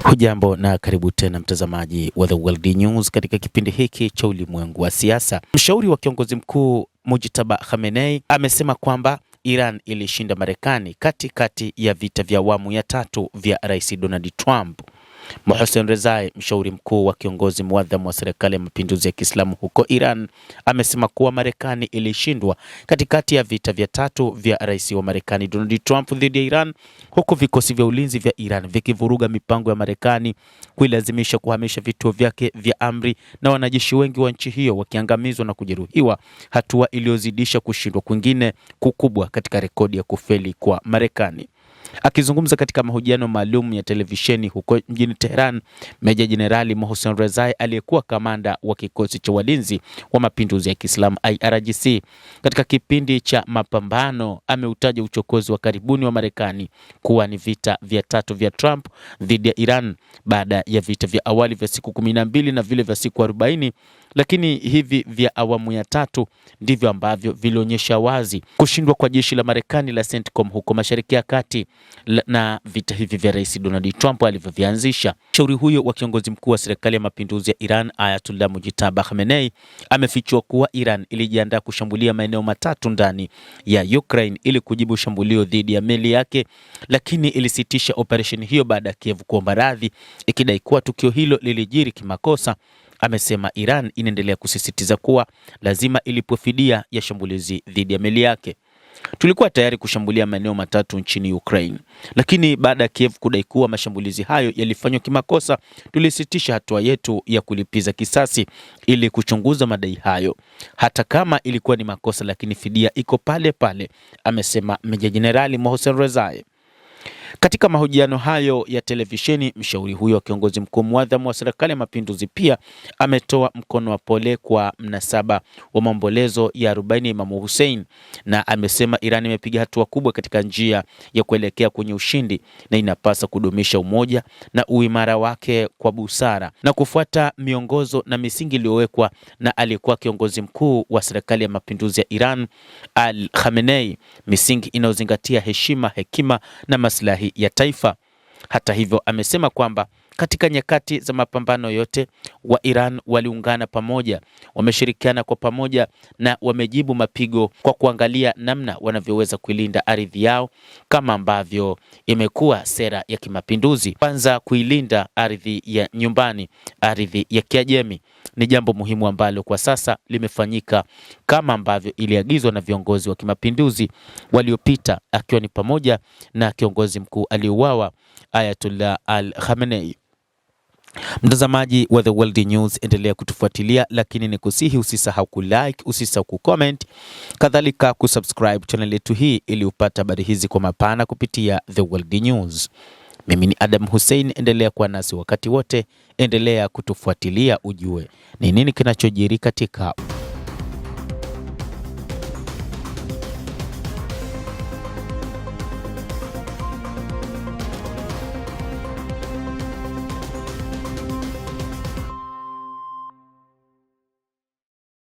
Hujambo na karibu tena mtazamaji wa The World News katika kipindi hiki cha ulimwengu wa siasa. Mshauri wa kiongozi mkuu Mujtaba Khamenei amesema kwamba Iran ilishinda Marekani katikati ya vita vya awamu ya tatu vya Rais Donald Trump. Mohsen Rezai, mshauri mkuu wa kiongozi muadhamu wa serikali ya mapinduzi ya Kiislamu huko Iran, amesema kuwa Marekani ilishindwa katikati ya vita vya tatu vya Rais wa Marekani Donald Trump dhidi ya Iran, huku vikosi vya ulinzi vya Iran vikivuruga mipango ya Marekani kuilazimisha kuhamisha vituo vyake vya amri na wanajeshi wengi wa nchi hiyo wakiangamizwa na kujeruhiwa, hatua iliyozidisha kushindwa kwingine kukubwa katika rekodi ya kufeli kwa Marekani. Akizungumza katika mahojiano maalum ya televisheni huko mjini Tehran, Meja Jenerali Mohsen Rezai, aliyekuwa kamanda wa kikosi cha walinzi wa mapinduzi ya Kiislamu IRGC katika kipindi cha mapambano, ameutaja uchokozi wa karibuni wa Marekani kuwa ni vita vya tatu vya Trump dhidi ya Iran baada ya vita vya awali vya siku 12 na vile vya siku 40, lakini hivi vya awamu ya tatu ndivyo ambavyo vilionyesha wazi kushindwa kwa jeshi la Marekani la CENTCOM huko Mashariki ya Kati na vita hivi vya Rais Donald Trump alivyovianzisha. Shauri huyo wa kiongozi mkuu wa serikali ya mapinduzi ya Iran Ayatollah Mujtaba Khamenei amefichua kuwa Iran ilijiandaa kushambulia maeneo matatu ndani ya Ukraine ili kujibu shambulio dhidi ya meli yake, lakini ilisitisha operesheni hiyo baada ya Kiev kuomba radhi, ikidai kuwa tukio hilo lilijiri kimakosa. Amesema Iran inaendelea kusisitiza kuwa lazima ilipwe fidia ya shambulizi dhidi ya meli yake. Tulikuwa tayari kushambulia maeneo matatu nchini Ukraine, lakini baada ya Kiev kudai kuwa mashambulizi hayo yalifanywa kimakosa, tulisitisha hatua yetu ya kulipiza kisasi ili kuchunguza madai hayo. Hata kama ilikuwa ni makosa, lakini fidia iko pale pale, amesema Meja Jenerali Mohsen Rezai. Katika mahojiano hayo ya televisheni, mshauri huyo wa kiongozi mkuu muadhamu wa serikali ya mapinduzi pia ametoa mkono wa pole kwa mnasaba wa maombolezo ya 40 Imamu Hussein, na amesema Iran imepiga hatua kubwa katika njia ya kuelekea kwenye ushindi na inapaswa kudumisha umoja na uimara wake kwa busara na kufuata miongozo na misingi iliyowekwa na aliyekuwa kiongozi mkuu wa serikali ya mapinduzi ya Iran Khamenei, misingi inayozingatia heshima, hekima na maslahi ya taifa. Hata hivyo, amesema kwamba katika nyakati za mapambano yote wa Iran waliungana pamoja, wameshirikiana kwa pamoja na wamejibu mapigo kwa kuangalia namna wanavyoweza kuilinda ardhi yao kama ambavyo imekuwa sera ya kimapinduzi. Kwanza kuilinda ardhi ya nyumbani, ardhi ya Kiajemi ni jambo muhimu ambalo kwa sasa limefanyika kama ambavyo iliagizwa na viongozi wa kimapinduzi waliopita, akiwa ni pamoja na kiongozi mkuu aliyeuawa Ayatollah Khamenei. Mtazamaji wa The World News, endelea kutufuatilia, lakini ni kusihi usisahau kulike, usisahau kucomment, kadhalika kusubscribe channel yetu hii ili upate habari hizi kwa mapana kupitia The World News. Mimi ni Adam Hussein, endelea kuwa nasi wakati wote, endelea kutufuatilia ujue ni nini kinachojiri katika